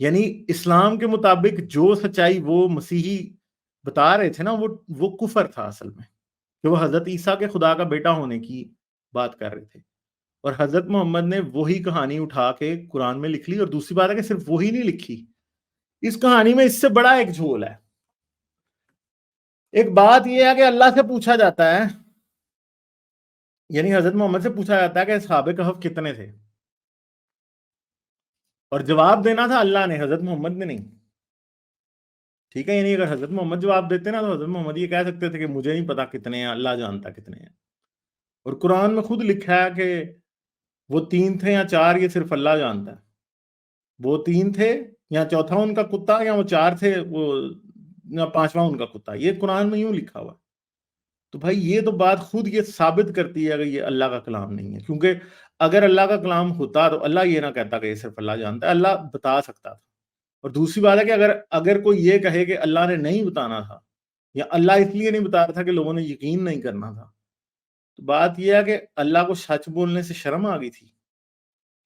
یعنی اسلام کے مطابق جو سچائی وہ مسیحی بتا رہے تھے نا وہ کفر تھا اصل میں، کہ وہ حضرت عیسیٰ کے خدا کا بیٹا ہونے کی بات کر رہے تھے، اور حضرت محمد نے وہی کہانی اٹھا کے قرآن میں لکھ لی، اور دوسری بات ہے کہ صرف وہی نہیں لکھی، اس کہانی میں اس سے بڑا ایک جھول ہے۔ ایک بات یہ ہے کہ اللہ سے پوچھا جاتا ہے، یعنی حضرت محمد سے پوچھا جاتا ہے کہ اصحاب کہف کتنے تھے، اور جواب دینا تھا اللہ نے، حضرت محمد نے نہیں، ٹھیک ہے؟ یعنی اگر حضرت محمد جواب دیتے نا تو حضرت محمد یہ کہہ سکتے تھے کہ مجھے نہیں پتا کتنے ہیں، اللہ جانتا کتنے ہیں، اور قرآن میں خود لکھا ہے کہ وہ 3 تھے یا 4 یہ صرف اللہ جانتا ہے، وہ 3 تھے یا چوتھا ان کا کتا، یا وہ 4 تھے وہ یا 5واں ان کا کتا، یہ قرآن میں یوں لکھا ہوا ہے۔ تو بھائی یہ تو بات خود یہ ثابت کرتی ہے کہ یہ اللہ کا کلام نہیں ہے، کیونکہ اگر اللہ کا کلام ہوتا تو اللہ یہ نہ کہتا کہ یہ صرف اللہ جانتا ہے، اللہ بتا سکتا تھا۔ اور دوسری بات ہے کہ اگر کوئی یہ کہے کہ اللہ نے نہیں بتانا تھا، یا اللہ اس لیے نہیں بتا رہا تھا کہ لوگوں نے یقین نہیں کرنا تھا، تو بات یہ ہے کہ اللہ کو سچ بولنے سے شرم آ گئی تھی۔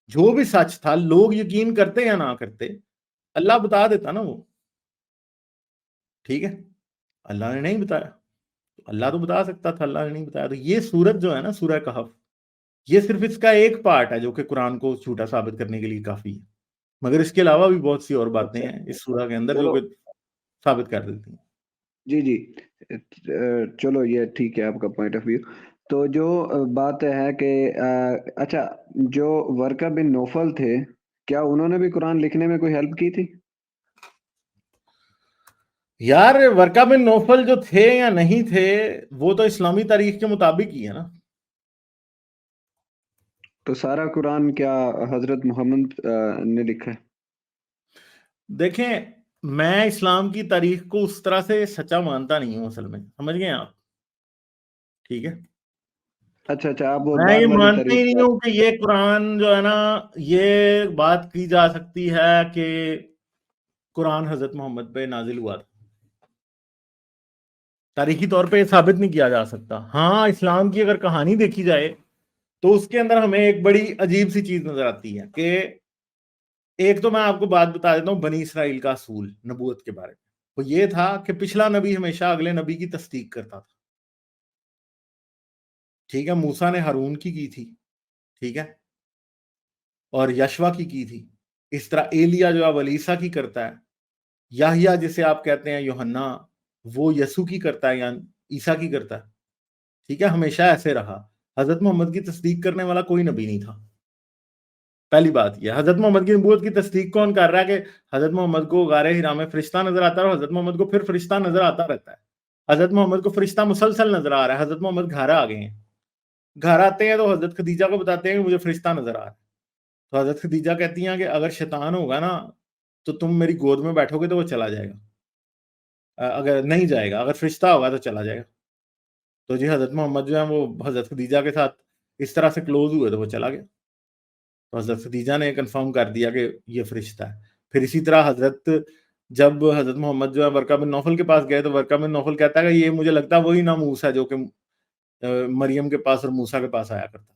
جو بھی سچ تھا، لوگ یقین کرتے یا نہ کرتے، اللہ بتا دیتا نا وہ، ٹھیک ہے؟ اللہ نے نہیں بتایا، اللہ تو بتا سکتا تھا، اللہ نے نہیں بتایا۔ تو یہ سورت جو ہے نا، سورہ کہف، یہ صرف اس کا ایک پارٹ ہے جو کہ قرآن کو جھوٹا ثابت کرنے کے لیے کافی ہے، مگر اس کے علاوہ بھی بہت سی اور باتیں اچھا ہیں اس سورہ کے اندر جو چلو، کہ ثابت کر دیتی ہیں۔ جی جی، چلو یہ ٹھیک ہے آپ کا پوائنٹ آف ویو۔ تو جو بات ہے کہ اچھا، جو ورقہ بن نوفل تھے، کیا انہوں نے بھی قرآن لکھنے میں کوئی ہیلپ کی تھی؟ یار ورقہ بن نوفل جو تھے یا نہیں تھے، وہ تو اسلامی تاریخ کے مطابق ہی ہے نا۔ تو سارا قرآن کیا حضرت محمد نے لکھا ہے؟ دیکھیں، میں اسلام کی تاریخ کو اس طرح سے سچا مانتا نہیں ہوں، اصل میں سمجھ گئے آپ؟ ٹھیک ہے، اچھا اچھا، آپ وہ میں بعد یہ والی مانتا ہی تاریخ نہیں ہوں کہ یہ قرآن جو ہے نا، یہ بات کی جا سکتی ہے کہ قرآن حضرت محمد پہ نازل ہوا تھا، تاریخی طور پہ یہ ثابت نہیں کیا جا سکتا۔ ہاں، اسلام کی اگر کہانی دیکھی جائے تو اس کے اندر ہمیں ایک بڑی عجیب سی چیز نظر آتی ہے کہ ایک تو میں آپ کو بات بتا دیتا ہوں بنی اسرائیل کا اصول نبوت کے بارے میں، وہ یہ تھا کہ پچھلا نبی ہمیشہ اگلے نبی کی تصدیق کرتا تھا، ٹھیک ہے؟ موسیٰ نے ہارون کی تھی، ٹھیک ہے، اور یشوا کی تھی، اس طرح ایلیا جو اب علیسیٰ کی کرتا ہے، یحییٰ جسے آپ کہتے ہیں یوحنا، وہ یسوع کی کرتا ہے یا عیسیٰ کی کرتا ہے، ٹھیک ہے؟ ہمیشہ ایسے رہا، حضرت محمد کی تصدیق کرنے والا کوئی نبی نہیں تھا۔ پہلی بات یہ، حضرت محمد کی نبوت کی تصدیق کون کر رہا ہے کہ حضرت محمد کو غار حرا میں فرشتہ نظر آتا ہے، اور حضرت محمد کو پھر فرشتہ نظر آتا رہتا ہے، حضرت محمد کو فرشتہ مسلسل نظر آ رہا ہے، حضرت محمد گھر آ گئے ہیں، گھر آتے ہیں تو حضرت خدیجہ کو بتاتے ہیں کہ مجھے فرشتہ نظر آ رہا ہے، تو حضرت خدیجہ کہتی ہیں کہ اگر شیطان ہوگا نا تو تم میری گود میں بیٹھو گے تو وہ چلا جائے گا، اگر نہیں جائے گا، اگر فرشتہ ہوگا تو چلا جائے گا۔ تو جی حضرت محمد جو ہیں وہ حضرت خدیجہ کے ساتھ اس طرح سے کلوز ہوئے تو وہ چلا گیا، تو حضرت خدیجہ نے کنفرم کر دیا کہ یہ فرشتہ ہے۔ پھر اسی طرح جب حضرت محمد جو ہے ورقہ بن نوفل کے پاس گئے تو ورقہ بن نوفل کہتا ہے کہ یہ مجھے لگتا ہے وہی ناموس ہے جو کہ مریم کے پاس اور موسیٰ کے پاس آیا کرتا،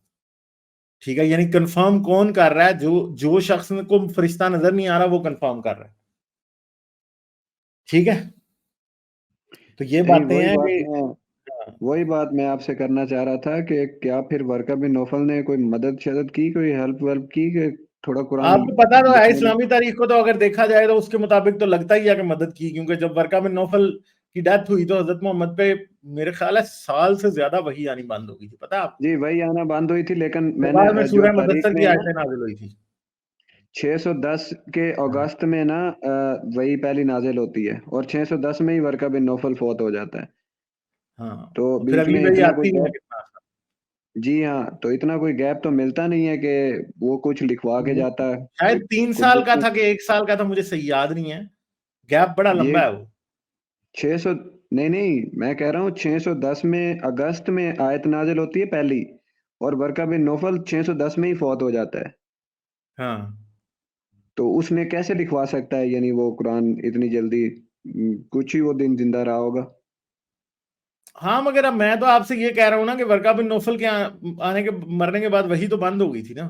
ٹھیک ہے؟ یعنی کنفرم کون کر رہا ہے؟ جو شخص کو فرشتہ نظر نہیں آ رہا وہ کنفرم کر رہا ہے، ٹھیک ہے؟ تو یہ باتیں ہیں کہ وہی بات میں آپ سے کرنا چاہ رہا تھا کہ کیا پھر ورقہ بن نوفل نے کوئی مدد شدت کی، کوئی ہیلپ ویلپ کی کہ تھوڑا قرآن آپ کو پتا تو ہے لکھنے میں؟ اسلامی تاریخ کو تو اگر دیکھا جائے تو اس کے مطابق تو لگتا ہی ہے کہ مدد کی، کیونکہ جب ورقہ بن نوفل کی ڈیتھ ہوئی تو حضرت محمد پہ میرے خیال ہے سال سے زیادہ وحی آنی بند ہو گئی تھی، پتا ہے آپ کو؟ جی وہی آنا بند ہوئی تھی، لیکن میں نے بعد میں جو سورہ تاریخ مدثر میں کی نا آیتیں نازل ہوئی تھی۔ 610 کے اگست میں نا وہی پہلی نازل ہوتی ہے، اور 610 میں ہی ورقہ بن نوفل فوت ہو جاتا ہے، ہاں، تو پھر بیچ اگلی میں وحی اتنا آتی کوئی نہیں ہے گیپ، کتنا۔ جی ہاں، تو اتنا کوئی گیپ تو ملتا نہیں ہے کہ وہ کچھ لکھوا کے جاتا ہے شاید 3 کچھ سال کا دن تھا کہ 1 سال کا تھا، مجھے صحیح یاد نہیں ہے، گیپ بڑا یہ لمبا ہے وہ۔ 600، نہیں میں کہہ رہا ہوں 610 میں اگست میں آیت نازل ہوتی ہے پہلی، اور ورقہ بن نوفل 610 میں ہی فوت ہو جاتا ہے، ہاں، تو اس نے کیسے لکھوا سکتا ہے یعنی وہ قرآن اتنی جلدی؟ کچھ ہی وہ دن زندہ رہا ہوگا۔ ہاں، مگر اب میں تو آپ سے یہ کہہ رہا ہوں نا کہ ورقہ بن نوفل کے مرنے کے بعد وحی تو بند ہو گئی تھی نا۔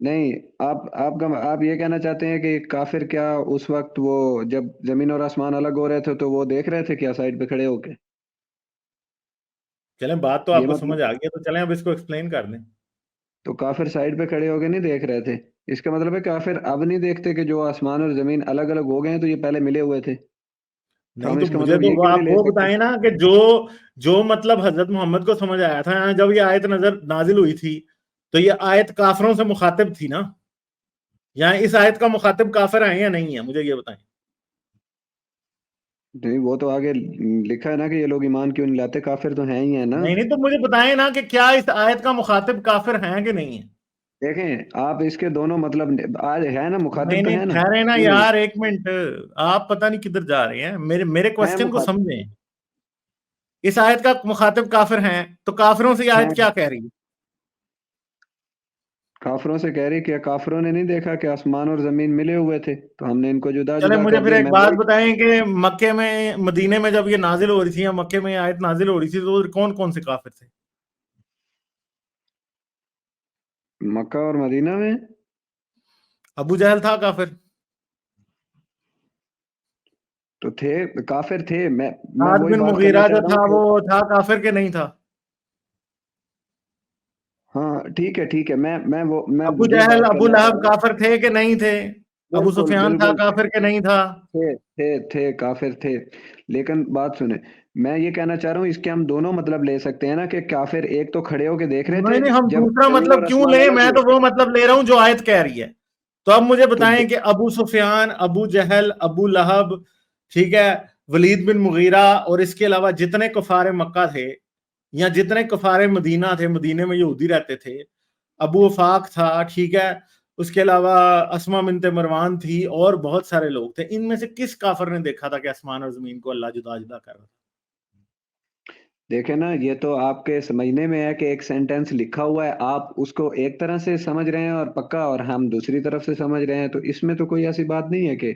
نہیں، آپ یہ کہنا چاہتے ہیں کہ کافر کیا اس وقت وہ جب زمین اور آسمان الگ ہو رہے تھے تو وہ دیکھ رہے تھے کیا سائڈ پہ کھڑے ہو کے؟ چلیں بات تو آپ یہ کو مطلب سمجھ آ گئی ہے، تو چلیں اب اس کو ایکسپلین کر دیں. تو کافر سائڈ پہ کھڑے ہو کے نہیں دیکھ رہے تھے، اس کا مطلب ہے کافر اب نہیں دیکھتے کہ جو آسمان اور زمین الگ الگ ہو گئے ہیں تو یہ پہلے ملے ہوئے تھے، تو نہیں ہم تو اس کا مجھے مطلب تو یہ کیوں آپ نہیں لے وہ سکتے؟ بتائیں نا کہ جو مطلب حضرت محمد کو سمجھ آیا تھا جب یہ آیت نازل ہوئی تھی، تو یہ آیت کافروں سے مخاطب تھی نا، یا اس آیت کا مخاطب کافر ہیں یا نہیں ہے، مجھے یہ بتائیں. نہیں، وہ تو آگے لکھا ہے نا کہ یہ لوگ ایمان کیوں نہیں لاتے، کافر تو ہیں ہی ہیں نا۔ نہیں تو مجھے بتائیں نا کہ کیا اس آیت کا مخاطب کافر ہیں کہ نہیں ہے. دیکھیں آپ اس کے دونوں مطلب آج ہے نا، مخاطب تو نہیں ہے نا، ٹھہرے نا کیوں نہیں یار، ایک منٹ، آپ پتہ نہیں کدھر جا رہے ہیں، میرے ہے کوسچن کو مخاطب سمجھیں. اس آیت کا مخاطب کافر ہیں تو کافروں سے یہ ہیں، آیت کیا کہہ رہی ہے؟ کافروں سے کہہ رہی کہ کافروں نے نہیں دیکھا کہ آسمان اور زمین ملے ہوئے تھے تو ہم نے ان کو جدا چلے جدا مجھے کر پھر دیا۔ ایک میں بات وہی بتائیں کہ مکے میں مدینے میں جب یہ نازل ہو رہی تھی یا مکے میں یہ آیت نازل ہو رہی تھی تو کون کون سے کافر تھے؟ مکہ اور مدینہ میں ابو جہل تھا کافر، تو تھے، کافر تھے، میں سعد وہی بن بات کرنا مغیرہ چاہ جو رہا ہوں تھا کہ وہ تھا کافر کہ نہیں تھا؟ ہاں ٹھیک ہے، میں ابو یہ جہل بات ابو کرنا چاہ لہب رہا ہوں، کافر تھے کہ نہیں تھے؟ ابو بالکل سفیان تھا بالکل کافر کہ نہیں تھا؟ تھے کافر تھے، لیکن بات سنیں، میں یہ کہنا چاہ رہا ہوں اس کے ہم دونوں مطلب لے سکتے ہیں نا کہ کافر ایک تو کھڑے ہو کے دیکھ رہے تھے نہیں ہم جب دوسرا زمین اور مطلب کیوں آسمان لیں؟ الگ میں ہوئے تو تھے، وہ مطلب لے رہا ہوں جو آیت کہہ رہی ہے. تو اب مجھے تو بتائیں کہ ابو سفیان، ابو جہل، ابو لہب، ٹھیک ہے، ولید بن مغیرہ اور اس کے علاوہ جتنے کفار مکہ تھے یا جتنے کفار مدینہ تھے، مدینے میں یہودی رہتے تھے، ابو وفاق تھا، ٹھیک ہے، اس کے علاوہ اسما بنت مروان تھی اور بہت سارے لوگ تھے، ان میں سے کس کافر نے دیکھا تھا کہ آسمان اور زمین کو اللہ جدا جدا کر رہا تھا؟ دیکھیں نا، یہ تو آپ کے سمجھنے میں ہے کہ ایک سینٹینس لکھا ہوا ہے، آپ اس کو ایک طرح سے سمجھ رہے ہیں اور پکا، اور ہم دوسری طرف سے سمجھ رہے ہیں، تو اس میں تو کوئی ایسی بات نہیں ہے کہ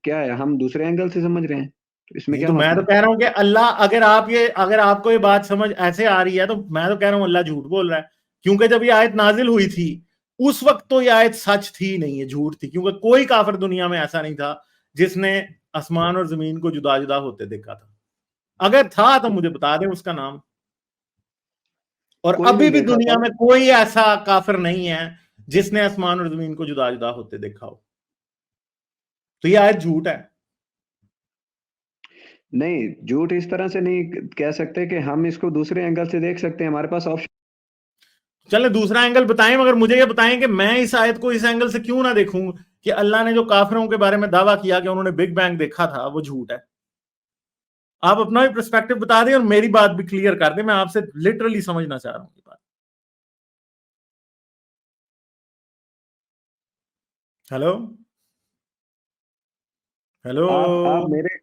کیا ہے، ہم دوسرے اینگل سے سمجھ رہے ہیں، تو اس میں نہیں کیا تو میں مسئلہ تو ہے؟ کہہ رہا ہوں کہ اللہ، اگر آپ کو یہ بات سمجھ ایسے آ رہی ہے تو میں تو کہہ رہا ہوں اللہ جھوٹ بول رہا ہے، کیونکہ جب یہ آیت نازل ہوئی تھی اس وقت تو یہ آیت سچ تھی نہیں، ہے جھوٹ تھی، کیونکہ کوئی کافر دنیا میں ایسا نہیں تھا جس نے آسمان اور زمین کو جدا جدا ہوتے دیکھا تھا. اگر تھا تو مجھے بتا دیں اس کا نام. اور کوئی نہیں ابھی بھی دیکھا دنیا تھا، میں کوئی ایسا کافر نہیں ہے جس نے آسمان اور زمین کو جدا جدا ہوتے دیکھا ہو. تو یہ آیت جھوٹ ہے. نہیں جھوٹ اس طرح سے نہیں کہہ سکتے کہ ہم اس کو دوسرے اینگل سے دیکھ سکتے ہیں، ہمارے پاس آپشن. چلے دوسرا اینگل بتائیں، مگر مجھے یہ بتائیں کہ میں اس آیت کو اس اینگل سے کیوں نہ دیکھوں کہ اللہ نے جو کافروں کے بارے میں دعویٰ کیا کہ انہوں نے بگ بینگ دیکھا تھا وہ جھوٹ ہے. آپ اپنا بھی پرسپیکٹو بتا دیں اور میری بات بھی کلیئر کر دیں، میں آپ سے لٹرلی سمجھنا چاہ رہا ہوں یہ بات. ہیلو ہیلو آپ میرے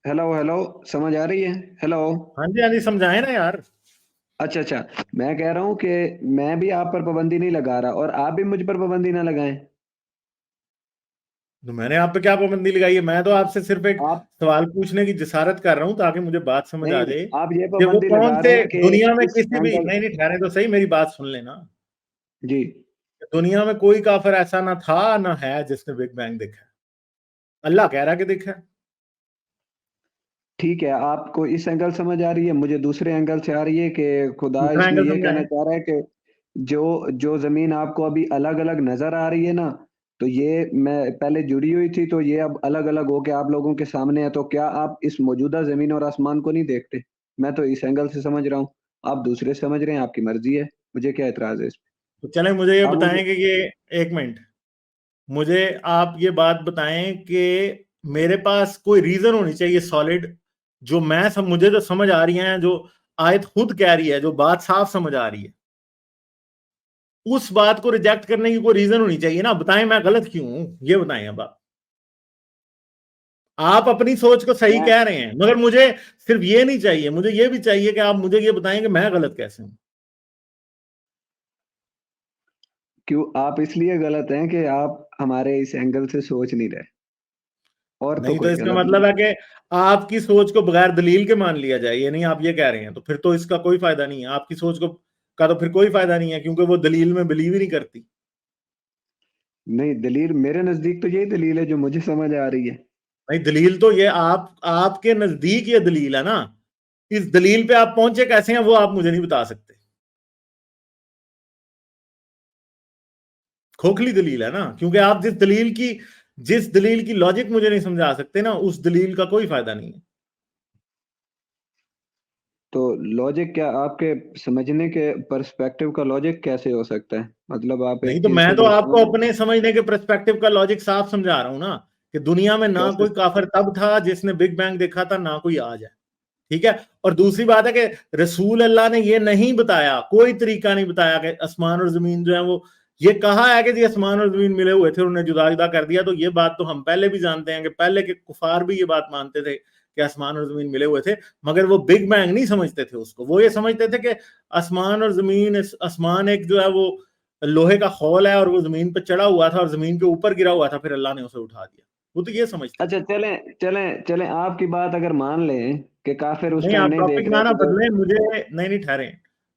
ہیلو سمجھ آ رہی ہے؟ ہیلو، ہاں جی سمجھائیں نا یار. اچھا، میں کہہ رہا ہوں کہ میں بھی آپ پر پابندی نہیں لگا رہا اور آپ بھی مجھ پر پابندی نہ لگائیں. تو میں نے آپ پہ کیا پابندی لگائی ہے؟ میں تو آپ سے صرف ایک آپ سوال پوچھنے کی جسارت کر رہا ہوں تاکہ مجھے بات سمجھ آ نہیں، جائے آپ یہ کہ وہ پابندی کون لگا سے رہے ہیں کہ دنیا میں اس کسی بھی، اینگل، نہیں ٹھہرے تو صحیح، میری بات سن لینا. جی دنیا میں کوئی کافر ایسا نہ تھا نہ ہے جس نے بگ بینگ دیکھا ہے. اللہ کہہ رہا کہ دیکھا ہے. ٹھیک ہے، آپ کو اس اینگل سمجھ آ رہی ہے، مجھے دوسرے اینگل سے آ رہی ہے کہ خدا دوسرا اس میں اینگل یہ سمجھائیں. کہنا چاہ رہا ہے کہ جو زمین آپ کو ابھی الگ الگ نظر آ رہی ہے نا، تو یہ میں پہلے جڑی ہوئی تھی تو یہ اب الگ الگ ہو کے آپ لوگوں کے سامنے ہے، تو کیا آپ اس موجودہ زمین اور آسمان کو نہیں دیکھتے؟ میں تو اس اینگل سے سمجھ رہا ہوں، آپ دوسرے سے سمجھ رہے ہیں، آپ کی مرضی ہے، مجھے کیا اعتراض ہے اس پہ؟ تو چلیں مجھے یہ آپ مجھے بتائیں کہ یہ ایک منٹ، مجھے آپ یہ بات بتائیں کہ میرے پاس کوئی ریزن ہونی چاہیے سالڈ، جو مجھے جو سمجھ آ رہی ہیں، جو آیت خود کہہ رہی ہے، جو بات صاف سمجھ آ رہی ہے، اس بات کو ریجیکٹ کرنے کی کوئی ریزن ہونی چاہیے نا. بتائیں میں غلط کیوں ہوں، یہ بتائیں. اب آپ اپنی سوچ کو صحیح میں کہہ رہے ہیں مگر مجھے صرف یہ نہیں چاہیے، مجھے یہ بھی چاہیے کہ آپ مجھے یہ بتائیں کہ میں غلط کیسے ہوں. کیوں آپ اس لیے غلط ہیں کہ آپ ہمارے اس اینگل سے سوچ نہیں رہے، اور تو نہیں تو کوئی اس کا غلط مطلب نہیں. ہے کہ آپ کی سوچ کو بغیر دلیل کے مان لیا جائے، یہ نہیں آپ یہ کہہ رہے ہیں، تو پھر تو اس کا کوئی فائدہ نہیں ہے. آپ کی سوچ کا تو پھر کوئی فائدہ نہیں ہے کیونکہ وہ دلیل میں بلیو ہی نہیں کرتی. نہیں دلیل میرے نزدیک تو یہی دلیل ہے جو مجھے سمجھ آ رہی ہے. نہیں دلیل تو یہ آپ کے نزدیک یہ دلیل ہے نا, اس دلیل پہ آپ پہنچے کیسے ہیں وہ آپ مجھے نہیں بتا سکتے. کھوکھلی دلیل ہے نا, کیونکہ آپ جس دلیل کی لاجک مجھے نہیں سمجھا سکتے نا, اس دلیل کا کوئی فائدہ نہیں ہے. تو لاجک کیا آپ کے سمجھنے کے پرسپیکٹو کا لاجک کیسے ہو سکتا ہے؟ مطلب آپ نہیں ایک تو چیز میں کو تو جو آپ کو اپنے سمجھنے کے پرسپیکٹو کا لاجک صاف سمجھا رہا ہوں نا, کہ دنیا میں نہ کیسے کوئی کافر تب تھا جس نے بگ بینگ دیکھا تھا, نہ کوئی آج ہے. ٹھیک ہے, اور دوسری بات ہے کہ رسول اللہ نے یہ نہیں بتایا, کوئی طریقہ نہیں بتایا کہ آسمان اور زمین جو ہے وہ, یہ کہا ہے کہ جی آسمان اور زمین ملے ہوئے تھے, انہوں نے جدا جدا کر دیا. تو یہ بات تو ہم پہلے بھی جانتے ہیں کہ پہلے کے کفار بھی یہ بات مانتے تھے کہ آسمان اور زمین ملے ہوئے تھے, مگر وہ بگ بینگ نہیں سمجھتے تھے اس کو. وہ یہ سمجھتے تھے کہ آسمان اور زمین, آسمان ایک جو ہے وہ لوہے کا خول ہے اور وہ زمین پہ چڑھا ہوا تھا اور زمین کے اوپر گرا ہوا تھا, پھر اللہ نے اسے اٹھا دیا. وہ تو یہ سمجھتے تھے. اچھا چلیں آپ کی بات اگر مان لیں کہ کافر اس نہیں ٹائم آپ نہیں ٹاپک دیکھ رہے نہ تھے جو بدلیں مجھے, نہیں ٹھہریں,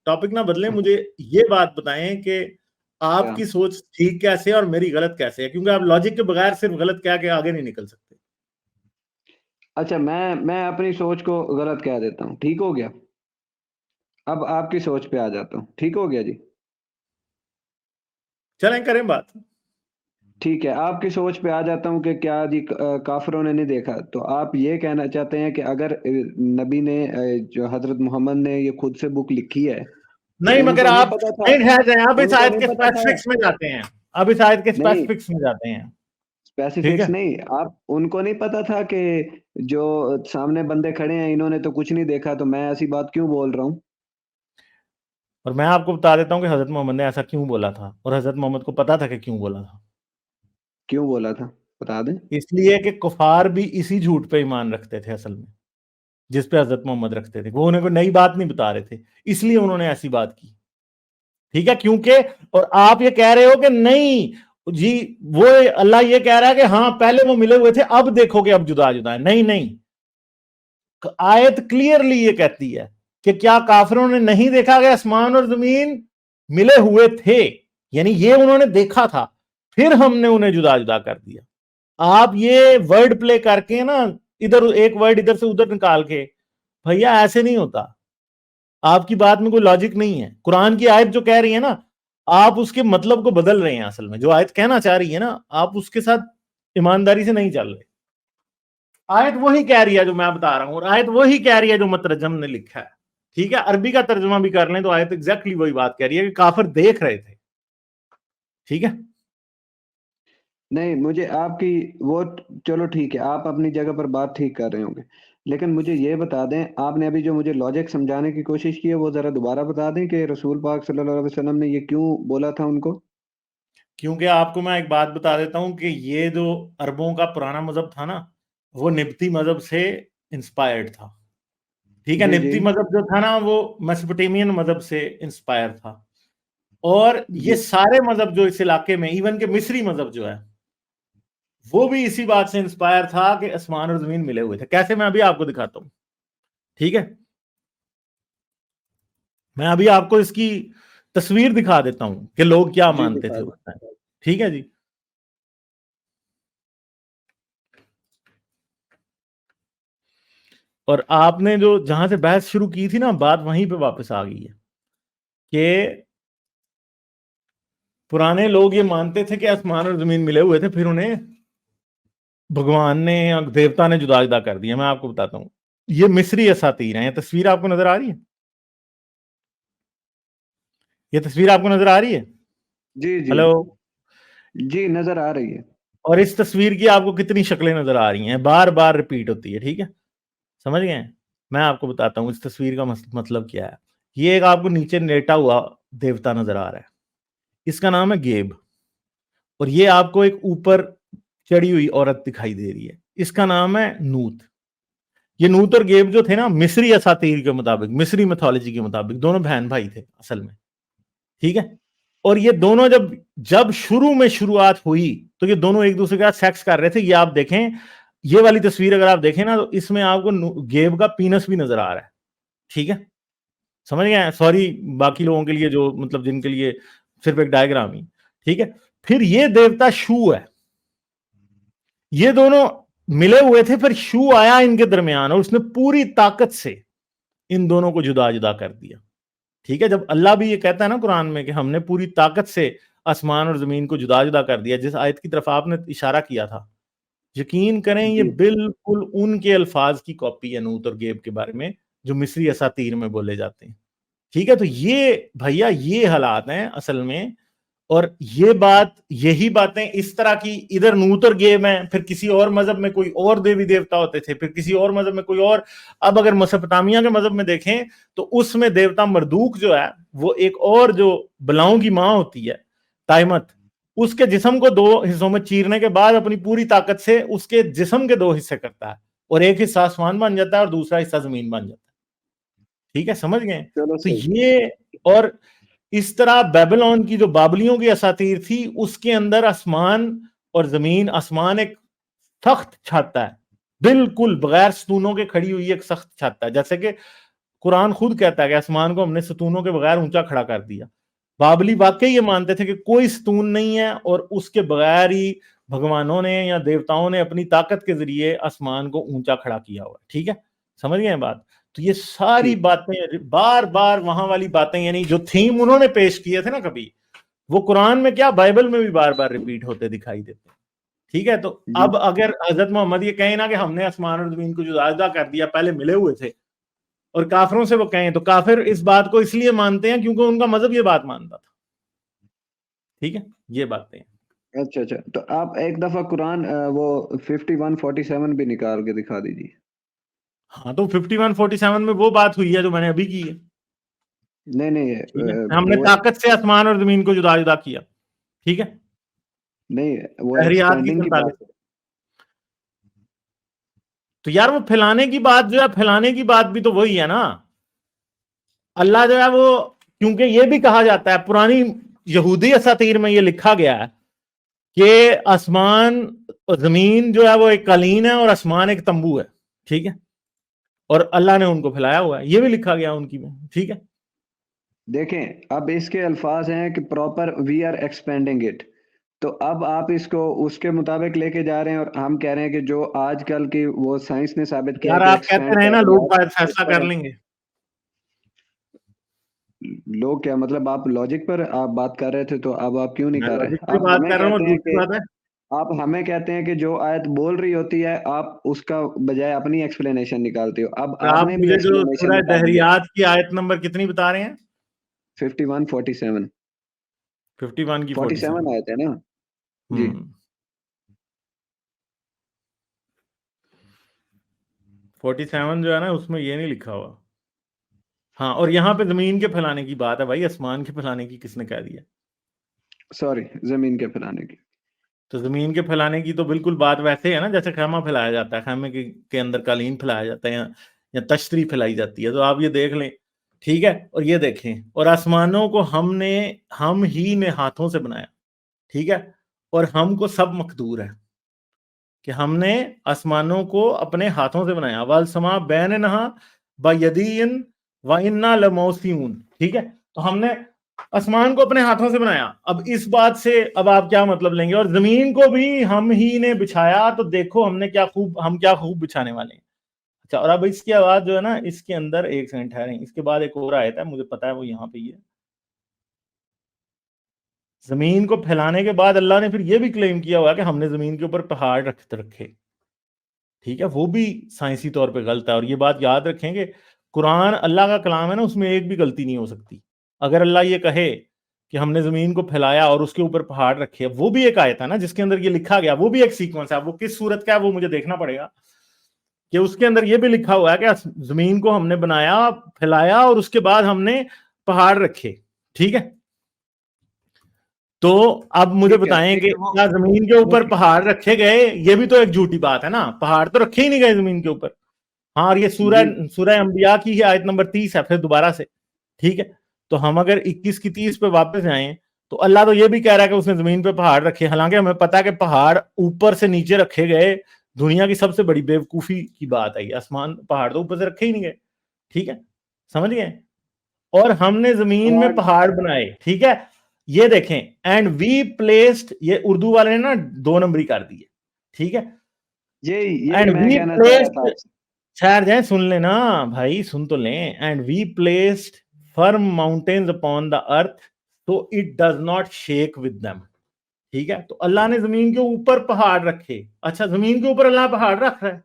ٹاپک نہ بدلیں, مجھے یہ بات بتائیں کہ آپ کیا. کی سوچ ٹھیک کیسے ہے اور میری غلط کیسے ہے, کیونکہ آپ لاجک کے بغیر صرف غلط کہہ کے آگے نہیں نکل سکتے. اچھا میں اپنی سوچ کو غلط کہہ دیتا ہوں, ٹھیک ہو گیا. اب آپ کی سوچ پہ آ جاتا ہوں, ٹھیک ہو گیا جی. چلیں کریں بات. ٹھیک ہے, آپ کی سوچ پہ آ جاتا ہوں کہ کیا جی کافروں نے نہیں دیکھا. تو آپ یہ کہنا چاہتے ہیں کہ اگر نبی نے جو حضرت محمد نے یہ خود سے بک لکھی ہے تو نہیں ان مگر کو نہیں آپ پتا تھا, نہیں ٹھہر جائیں, آپ اس ان کو آیت نہیں کے پتا تھا. اسپیسیفکس میں جاتے ہیں, اب اس آیت کے نہیں اسپیسیفکس میں جاتے ہیں. ٹھیک ہے, اسپیسیفکس نہیں, آپ ان کو نہیں پتا تھا کہ جو سامنے بندے کھڑے ہیں انہوں نے تو کچھ نہیں دیکھا, تو میں ایسی بات کیوں بول رہا ہوں. اور میں آپ کو بتا دیتا ہوں کہ حضرت محمد نے ایسا کیوں بولا تھا, اور حضرت محمد کو پتا تھا کہ کیوں بولا تھا. کیوں بولا تھا بتا دیں. اس لیے کہ کفار بھی اسی جھوٹ پہ ایمان رکھتے تھے اصل میں, جس پہ حضرت محمد رکھتے تھے. وہ انہیں کوئی نئی بات نہیں بتا رہے تھے, اس لیے انہوں نے ایسی بات کی. ٹھیک ہے, کیونکہ اور آپ یہ کہہ رہے ہو کہ نہیں جی وہ اللہ یہ کہہ رہا ہے کہ ہاں پہلے وہ ملے ہوئے تھے, اب دیکھو کہ اب جدا جدا ہے. نہیں, آیت کلیئرلی یہ کہتی ہے کہ کیا کافروں نے نہیں دیکھا کہ آسمان اور زمین ملے ہوئے تھے, یعنی یہ انہوں نے دیکھا تھا, پھر ہم نے انہیں جدا جدا کر دیا. آپ یہ ورڈ پلے کر کے نا, ادھر ایک ورڈ ادھر سے ادھر نکال کے, بھیا ایسے نہیں ہوتا. آپ کی بات میں کوئی لاجک نہیں ہے. قرآن کی آیت جو کہہ رہی ہے نا, آپ اس کے مطلب کو بدل رہے ہیں. اصل میں جو آیت کہنا چاہ رہی ہے نا, آپ اس کے ساتھ ایمانداری سے نہیں چل رہے. آیت وہی کہہ رہی ہے جو میں بتا رہا ہوں, اور آیت وہی کہہ رہی ہے جو مترجم نے لکھا ہے. ٹھیک ہے, عربی کا ترجمہ بھی کر لیں تو آیت ایگزیکٹلی وہی بات کہہ رہی ہے کہ کافر دیکھ رہے تھے. ٹھیک ہے, نہیں مجھے آپ کی وہ, چلو ٹھیک ہے, آپ اپنی جگہ پر بات ٹھیک کر رہے ہوں گے, لیکن مجھے یہ بتا دیں, آپ نے ابھی جو مجھے لاجک سمجھانے کی کوشش کی ہے وہ ذرا دوبارہ بتا دیں کہ رسول پاک صلی اللہ علیہ وسلم نے یہ کیوں بولا تھا ان کو. کیونکہ آپ کو میں ایک بات بتا دیتا ہوں کہ یہ جو عربوں کا پرانا مذہب تھا نا, وہ نبتی مذہب سے انسپائرڈ تھا. ٹھیک ہے, جی جی نبتی مذہب جو تھا نا وہ میسوپوٹیمین مذہب سے انسپائر تھا. اور یہ جی سارے مذہب جو اس علاقے میں, ایون کہ مصری مذہب جو ہے, وہ بھی اسی بات سے انسپائر تھا کہ آسمان اور زمین ملے ہوئے تھے. کیسے, میں ابھی آپ کو دکھاتا ہوں. ٹھیک ہے, میں ابھی آپ کو اس کی تصویر دکھا دیتا ہوں کہ لوگ کیا جی مانتے دکھا تھے دیں. اس ٹائم. ٹھیک ہے جی, اور آپ نے جو جہاں سے بحث شروع کی تھی نا, بات وہیں پہ واپس آ گئی ہے کہ پرانے لوگ یہ مانتے تھے کہ آسمان اور زمین ملے ہوئے تھے, پھر انہیں بھگوان نے یا دیوتا نے جدا جدا کر دیا. میں آپ کو بتاتا ہوں, یہ مصری اساطیر ہیں. یہ تصویر آپ کو نظر آ رہی ہے, یہ تصویر آپ کو نظر آ رہی ہے. جی جی ہلو, جی نظر آ رہی ہے. اور اس تصویر کی آپ کو کتنی شکلیں نظر آ رہی ہیں, بار بار ریپیٹ ہوتی ہے. ٹھیک ہے, سمجھ گئے. میں آپ کو بتاتا ہوں اس تصویر کا مطلب کیا ہے. یہ ایک آپ کو نیچے لیٹا ہوا دیوتا نظر آ رہا ہے, اس کا نام ہے گیب. اور یہ آپ کو ایک اوپر چڑھی ہوئی عورت دکھائی دے رہی ہے, اس کا نام ہے نوت. یہ نوت اور گیب جو تھے نا, مصری اساطیر کے مطابق, مصری میتھولوجی کے مطابق دونوں بہن بھائی تھے اصل میں. ٹھیک ہے, اور یہ دونوں جب شروع میں شروعات ہوئی تو یہ دونوں ایک دوسرے کے ساتھ سیکس کر رہے تھے. یہ آپ دیکھیں, یہ والی تصویر اگر آپ دیکھیں نا, تو اس میں آپ کو گیب کا پینس بھی نظر آ رہا ہے. ٹھیک ہے, سمجھ گئے. سوری باقی لوگوں کے لیے جو مطلب جن کے لیے صرف ایک ڈائیگرام ہی. ٹھیک ہے, پھر یہ دیوتا شو ہے, یہ دونوں ملے ہوئے تھے, پھر شو آیا ان کے درمیان اور اس نے پوری طاقت سے ان دونوں کو جدا جدا کر دیا. ٹھیک ہے, جب اللہ بھی یہ کہتا ہے نا قرآن میں کہ ہم نے پوری طاقت سے آسمان اور زمین کو جدا جدا کر دیا, جس آیت کی طرف آپ نے اشارہ کیا تھا, یقین کریں یہ بالکل ان کے الفاظ کی کاپی ہے نوت اور گیب کے بارے میں جو مصری اساطیر میں بولے جاتے ہیں. ٹھیک ہے, تو یہ بھیا یہ حالات ہیں اصل میں, اور یہ بات, یہی باتیں اس طرح کی ادھر نوت اور گیب ہیں, پھر کسی اور مذہب میں کوئی اور دیوی دیوتا ہوتے تھے, پھر کسی اور مذہب میں کوئی اور. اب اگر میسوپوٹامیہ کے مذہب میں دیکھیں تو اس میں دیوتا مردوک جو ہے وہ ایک اور جو بلاؤں کی ماں ہوتی ہے تائمت, اس کے جسم کو 2 حصوں میں چیرنے کے بعد اپنی پوری طاقت سے اس کے جسم کے 2 حصے کرتا ہے, اور ایک حصہ آسمان بن جاتا ہے اور دوسرا حصہ زمین بن جاتا ہے. ٹھیک ہے, سمجھ گئے؟ تو یہ, اور اس طرح بیبلون کی جو بابلیوں کی اساطیر تھی اس کے اندر آسمان اور زمین, آسمان ایک سخت چھت ہے, بالکل بغیر ستونوں کے کھڑی ہوئی ایک سخت چھت ہے, جیسے کہ قرآن خود کہتا ہے کہ آسمان کو ہم نے ستونوں کے بغیر اونچا کھڑا کر دیا. بابلی واقعی یہ مانتے تھے کہ کوئی ستون نہیں ہے اور اس کے بغیر ہی بھگوانوں نے یا دیوتاؤں نے اپنی طاقت کے ذریعے آسمان کو اونچا کھڑا کیا ہوا ہے. ٹھیک ہے, سمجھ گئے بات؟ تو یہ ساری باتیں بار بار وہاں والی باتیں, یعنی جو تھیم انہوں نے پیش کیے تھے نا کبھی, وہ قرآن میں کیا بائبل میں بھی بار بار ریپیٹ ہوتے دکھائی دیتے ہیں. ٹھیک ہے, تو اب اگر حضرت محمد یہ کہیں نا کہ ہم نے آسمان اور زمین کو جدا جدا کر دیا, پہلے ملے ہوئے تھے, اور کافروں سے وہ کہیں, تو کافر اس بات کو اس لیے مانتے ہیں کیونکہ ان کا مذہب یہ بات مانتا تھا. ٹھیک ہے, یہ باتیں ہیں. اچھا, تو آپ ایک دفعہ قرآن وہ 5147 بھی نکال کے دکھا دیجیے. ہاں, تو 5147 میں وہ بات ہوئی ہے جو میں نے ابھی کی ہے. نہیں, ہم نے طاقت سے آسمان اور زمین کو جدا جدا کیا. ٹھیک ہے, نہیں, وہ تحریات کی 45. تو یار وہ پھیلانے کی بات جو ہے, پھیلانے کی بات بھی تو وہی ہے نا. اللہ جو ہے وہ, کیونکہ یہ بھی کہا جاتا ہے پرانی یہودی اساطیر میں یہ لکھا گیا ہے کہ آسمان اور زمین جو ہے وہ ایک قالین ہے اور آسمان ایک تمبو ہے. ٹھیک ہے, اور اللہ نے ان کو پھیلایا ہوا ہے, یہ بھی لکھا گیا ان کی میں. ٹھیک ہے, دیکھیں اب اس کے الفاظ ہیں کہ proper we are expanding it, تو اب آپ اس کو اس کے مطابق لے کے جا رہے ہیں, اور ہم کہہ رہے ہیں کہ جو آج کل کی وہ سائنس نے ثابت کیا یار ہے کہ آپ کہتے رہے نا لوگ فیصلہ کر لیں گے. لوگ کیا مطلب, آپ لاجک پر آپ بات کر رہے تھے, تو اب آپ کیوں نہیں میں کر رہے؟ لاجک کی آپ بات ہمیں کر رہا ہوں, اور کہتے ہیں دوسری کہ بات ہے آپ ہمیں کہتے ہیں کہ جو آیت بول رہی ہوتی ہے آپ اس کا بجائے اپنی ایکسپلینیشن نکالتے ہو. اب کہ آپ آپ نے بھی مجھے جو ایکسپلینیشن سورہ نکالی ہے. دہریات کی آیت نمبر کتنی بتا رہے ہیں؟ 5147 51 کی 47 آیت ہے نا جی. 47 جو ہے نا اس میں یہ نہیں لکھا ہوا. ہاں, اور یہاں پہ زمین کے پھیلانے کی بات ہے بھائی, آسمان کے پھیلانے کی کس نے کہہ دیا؟ سوری, زمین کے پھیلانے کی. تو زمین کے پھیلانے کی تو بالکل بات ویسے ہے نا جیسے خیمہ پھیلایا جاتا ہے, خیمے کے اندر قالین پھیلایا جاتا ہے یا تشتری پھیلائی جاتی ہے. تو آپ یہ دیکھ لیں. ٹھیک ہے, اور یہ دیکھیں, اور آسمانوں کو ہم ہی نے ہاتھوں سے بنایا. ٹھیک ہے, اور ہم کو سب مقدور ہے کہ ہم نے آسمانوں کو اپنے ہاتھوں سے بنایا. والسماء بینہا بیدین وَإِنَّا لَمُوسِعُونَ. ٹھیک ہے, تو ہم نے آسمان کو اپنے ہاتھوں سے بنایا. اب اس بات سے اب آپ کیا مطلب لیں گے؟ اور زمین کو بھی ہم ہی نے بچھایا, تو دیکھو ہم کیا خوب بچھانے والے ہیں. اچھا, اور اب اس کی آواز جو ہے نا, اس کے اندر ایک سیکنڈ ٹھہریں, اس کے بعد ایک اور آیت ہے, مجھے پتا ہے وہ یہاں پہ ہی ہے. زمین کو پھیلانے کے بعد اللہ نے پھر یہ بھی کلیم کیا ہوا کہ ہم نے زمین کے اوپر پہاڑ رکھے. ٹھیک ہے, وہ بھی سائنسی طور پہ غلط ہے, اور یہ بات یاد رکھیں کہ قرآن اللہ کا کلام ہے نا, اس میں ایک بھی غلطی نہیں ہو سکتی. اگر اللہ یہ کہے کہ ہم نے زمین کو پھیلایا اور اس کے اوپر پہاڑ رکھے, وہ بھی ایک آیت ہے نا جس کے اندر یہ لکھا گیا, وہ بھی ایک سیکوینس ہے. وہ کس صورت کا ہے وہ مجھے دیکھنا پڑے گا, کہ اس کے اندر یہ بھی لکھا ہوا ہے کہ زمین کو ہم نے بنایا, پھیلایا, اور اس کے بعد ہم نے پہاڑ رکھے. ٹھیک ہے, تو اب مجھے بتائیں کہ کیا زمین کے اوپر پہاڑ رکھے گئے؟ یہ بھی تو ایک جھوٹی بات ہے نا, پہاڑ تو رکھے ہی نہیں گئے زمین کے اوپر. ہاں, اور یہ سورہ انبیاء کی ہے آیت نمبر 30 ہے پھر دوبارہ سے. ٹھیک ہے, تو ہم اگر 21 کی 30 پہ واپس جائیں تو اللہ تو یہ بھی کہہ رہا ہے کہ اس نے زمین پہ پہاڑ رکھے, حالانکہ ہمیں پتا ہے کہ پہاڑ اوپر سے نیچے رکھے گئے دنیا کی سب سے بڑی بیوقوفی کی بات ہے. آسمان پہاڑ تو اوپر سے رکھے ہی نہیں گئے. ٹھیک ہے, سمجھ گئے؟ اور ہم نے زمین میں پہاڑ بنائے. ٹھیک ہے, یہ دیکھیں اینڈ وی پلیسڈ, یہ اردو والے نے نا 2 نمبری کر دی ہے, ٹھیک ہے, یہی اینڈ میں وی کہنا چاہ رہا تھا پلیسڈ, آپ سے. ٹھہر جائیں سن لینا بھائی, سن تو لیں, and we placed firm mountains upon the earth so it does not shake with them, ٹھیک ہے, تو اللہ نے زمین کے اوپر پہاڑ رکھے, اچھا زمین کے اوپر اللہ پہاڑ رکھ رہا ہے,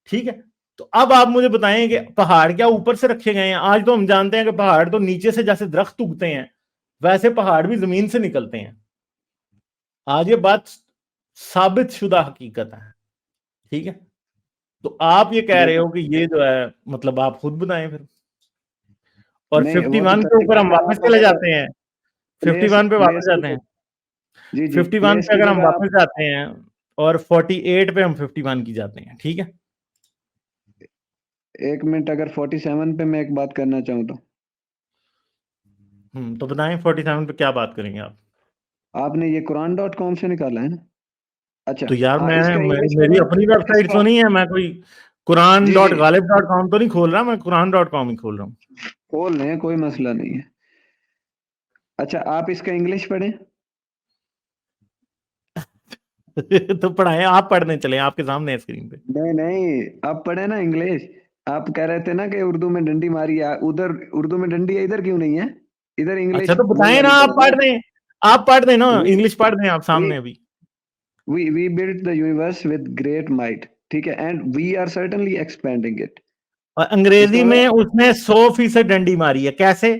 ٹھیک ہے, تو اب آپ مجھے بتائیں کہ پہاڑ کیا اوپر سے رکھے گئے ہیں؟ آج تو ہم جانتے ہیں کہ پہاڑ تو نیچے سے جیسے درخت اگتے ہیں ویسے پہاڑ بھی زمین سے نکلتے ہیں, آج یہ بات ثابت شدہ حقیقت ہے, ٹھیک ہے, تو آپ یہ کہہ رہے دیکھیں ہو کہ یہ جو ہے مطلب آپ خود بتائیں پھر, اور نہیں وہ تو 51 کے صحیح اوپر ہم بات ہے, واپس آپ چلے اگر جاتے ہیں, پلیس 51 پہ پلیس واپس کی جاتے ہیں, جی جی 51 پلیس پہ کی اگر ہم جگہ واپس جاتے ہیں اور 48 پہ ہم 51 کی جاتے ہیں, ٹھیک ہے, ایک منٹ, اگر 47 پہ میں ایک بات کرنا چاہوں تو بتائیں 47 پہ کیا بات کریں گے آپ؟ آپ نے یہ Quran.com سے نکالا ہے نا؟ اچھا تو یار میں اس کا انگلش میری پڑھیں اپنی ویب اس سائٹ کا تو نہیں ہے, میں کوئی قرآن جی ڈاٹ جی غالب ڈاٹ کام تو نہیں کھول رہا, میں قرآن ڈاٹ کام ہی کھول رہا ہوں. کھول لیں, کوئی مسئلہ نہیں ہے. اچھا آپ اس کا انگلش پڑھیں. تو پڑھائیں, آپ پڑھنے چلیں, آپ کے سامنے اسکرین پہ. نہیں نہیں, آپ پڑھیں نا انگلش. آپ کہہ رہے تھے نا کہ اردو میں ڈنڈی ماری ہے, ادھر اردو میں ڈنڈی ہے, ادھر کیوں نہیں ہے؟ ادھر اچھا انگلش تو وہی بتائیں نا, والی آپ پڑھیں پڑھ دیں, آپ پڑھ دیں نا, نا. انگلش پڑھ دیں آپ سامنے ابھی. We built the universe with great might, ٹھیک ہے, and we are certainly expanding it. اور اس انگریزی کا میں مطلب اس نے 100% ڈنڈی ماری ہے, کیسے؟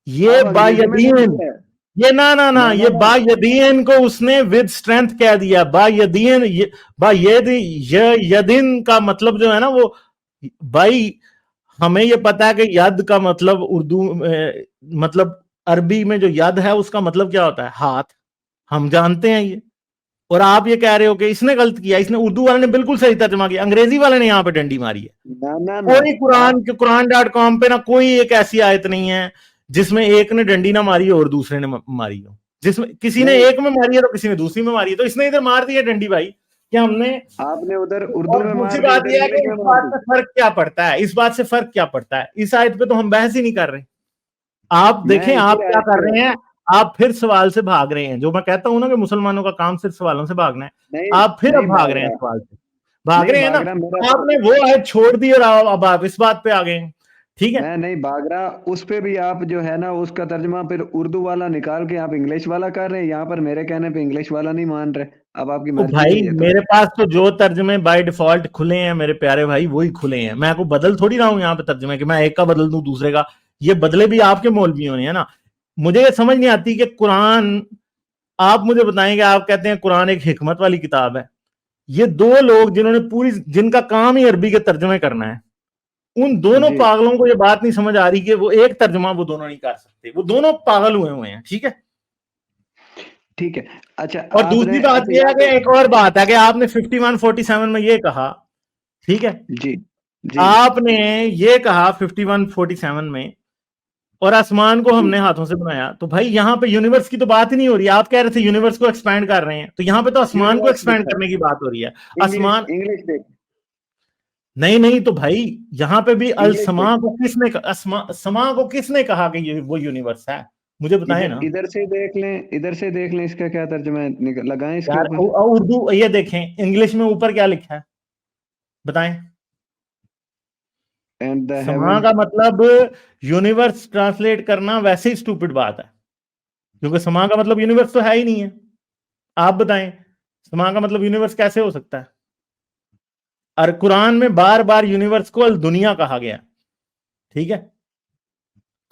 یہ اب با انگریزی میں نہیں یدین, ہے. یہ نا نہ یہ با یدین کو اس نے ود اسٹرینتھ کہہ دیا, با یدین, با یدین کا مطلب جو ہے نا وہ, بھائی ہمیں یہ پتا ہے کہ ید کا مطلب اردو مطلب عربی میں جو ید ہے اس کا مطلب کیا ہوتا ہے؟ ہاتھ, ہم جانتے ہیں یہ. اور آپ یہ کہہ رہے ہو کہ اس نے غلط کیا, اس نے, اردو والے نے بالکل صحیح ترجمہ کیا, انگریزی والے نے یہاں پہ ڈنڈی ماری ہے. نہ کوئی قرآن ڈاٹ کام پہ نہ کوئی ایک ایسی آیت نہیں ہے جس میں ایک نے ڈنڈی نہ ماری ہو اور دوسرے نے ماری ہو, جس میں کسی نے نہیں, ایک میں ماری ہے تو کسی نے دوسری میں ماری ہے, تو اس نے ادھر مار دی ہے ڈنڈی بھائی, کہ ہم نے. آپ نے ادھر اردو اور میں دوسری مار دی, بات ادھر یہ ہے انگلش کہ میں اس مار بات دی. سے فرق کیا پڑتا ہے, اس بات سے فرق کیا پڑتا ہے, اس آیت پہ تو ہم بحث ہی نہیں کر رہے. آپ میں دیکھیں اسی آپ کیا آیت کر پہ رہے ہیں, آپ پھر سوال سے بھاگ رہے ہیں, جو میں کہتا ہوں نا کہ مسلمانوں کا کام صرف سوالوں سے بھاگنا ہے, نہیں آپ پھر اب نہیں بھاگ بھاگ رہے ہیں رہا, سوال سے, بھاگ نہیں رہے ہیں نا, بھاگ رہا میرا. آپ نے وہ آیت چھوڑ دی اور اب آپ اس بات پہ آ گئے ہیں, ٹھیک ہے. میں نہیں بھاگ رہا, اس پہ بھی آپ جو ہے نا اس کا ترجمہ پھر اردو والا نکال کے آپ انگلش والا کر رہے ہیں, یہاں پر میرے کہنے پہ انگلش والا نہیں مان رہے. اب آپ کی تو مرضی ہے بھائی یہ تو. میرے پاس تو جو ترجمے بائی ڈیفالٹ کھلے ہیں میرے پیارے بھائی وہی کھلے ہیں, میں کو بدل تھوڑی رہا ہوں یہاں پہ ترجمے کہ میں ایک کا بدل دوں دوسرے کا, یہ بدلے بھی آپ کے مولویوں نے, ہے نا. مجھے یہ سمجھ نہیں آتی کہ قرآن, آپ مجھے بتائیں کہ آپ کہتے ہیں قرآن ایک حکمت والی کتاب ہے, یہ دو لوگ جنہوں نے پوری, جن کا کام ہی عربی کے ترجمے کرنا ہے, ان دونوں جی پاگلوں کو یہ بات نہیں سمجھ آ رہی کہ وہ ایک ترجمہ وہ دونوں نہیں کر سکتے, وہ دونوں پاگل ہوئے ہیں, ٹھیک ہے. ٹھیک ہے. اچھا اور آپ نے, دوسری بات اچھا یہ یہاں ہے کہ پہ ایک اور بات ہے کہ آپ نے 51-47 میں یہ کہا, ٹھیک ہے, جی جی آپ نے یہ کہا 51-47 میں, اور آسمان کو ہم جی نے ہاتھوں سے بنایا, تو بھائی یہاں پہ یونیورس کی تو بات ہی نہیں ہو رہی, آپ کہہ رہے تھے یونیورس کو ایکسپینڈ کر رہے ہیں, تو یہاں پہ تو آسمان کو یونیورس ایکسپینڈ لکھا کرنے کی بات ہو رہی ہے. ہے, انگلش آسمان انگلش دیکھ, نہیں تو بھائی یہاں پہ بھی انگلش السما دیکھ, کو کس نے, سما کو کس نے کہا کہ یہ وہ یونیورس ہے, مجھے بتائیں نا ادھر سے دیکھ لیں, ادھر سے دیکھ لیں, اس کا کیا ترجمہ ہے, لگائیں اس کے یار. اوپر. اردو یہ دیکھیں انگلش میں اوپر کیا لکھا ہے بتائیں. اینڈ دا سما ہیون, کا مطلب یونیورس ٹرانسلیٹ کرنا ویسے ہی اسٹوپڈ بات ہے, کیونکہ سما کا مطلب یونیورس تو ہے ہی نہیں ہے. آپ بتائیں سما کا مطلب یونیورس کیسے ہو سکتا ہے؟ اور قرآن میں بار بار یونیورس کو الدنیا کہا گیا, ٹھیک ہے,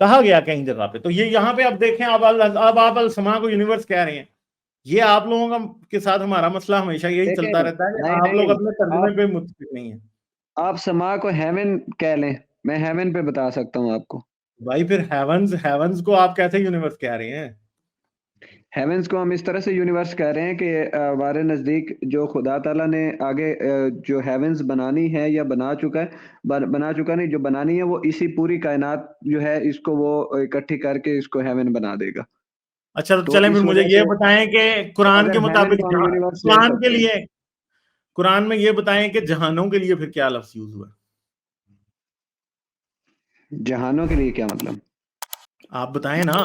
کہا گیا کئی جگہ پہ. تو یہ یہاں پہ اب دیکھیں, اب آپ السما کو یونیورس کہہ رہے ہیں. یہ آپ لوگوں کا کے ساتھ ہمارا مسئلہ ہمیشہ یہی دیکھیں چلتا رہتا ہے کہ نہیں آپ لوگ نہیں, اپنے آپ ترجمے پہ متفق نہیں ہیں. آپ سما کو ہیون کہہ لیں, میں ہیون پہ بتا سکتا ہوں آپ کو. بھائی پھر ہیونز کو آپ کیسے یونیورس کہہ رہے ہیں؟ ہیونز کو ہم اس طرح سے یونیورس کہہ رہے ہیں کہ ہمارے نزدیک جو خدا تعالیٰ نے آگے جو ہیونز بنانی ہے یا بنا چکا ہے, بنا چکا نہیں, جو بنانی ہے وہ اسی پوری کائنات جو ہے اس کو وہ اکٹھی کر کے اس کو ہیون بنا دے گا. اچھا تو تو چلیں پھر اس مجھے وجہ یہ سے بتائیں کہ قرآن کے اگر ہیون مطابق کو ہم یونیورس لے قرآن کے سکتے ہیں. لیے, قرآن میں یہ بتائیں کہ جہانوں کے لیے پھر کیا لفظ یوز ہوا ہے؟ جہانوں کے لیے کیا مطلب؟ آپ بتائیں نا.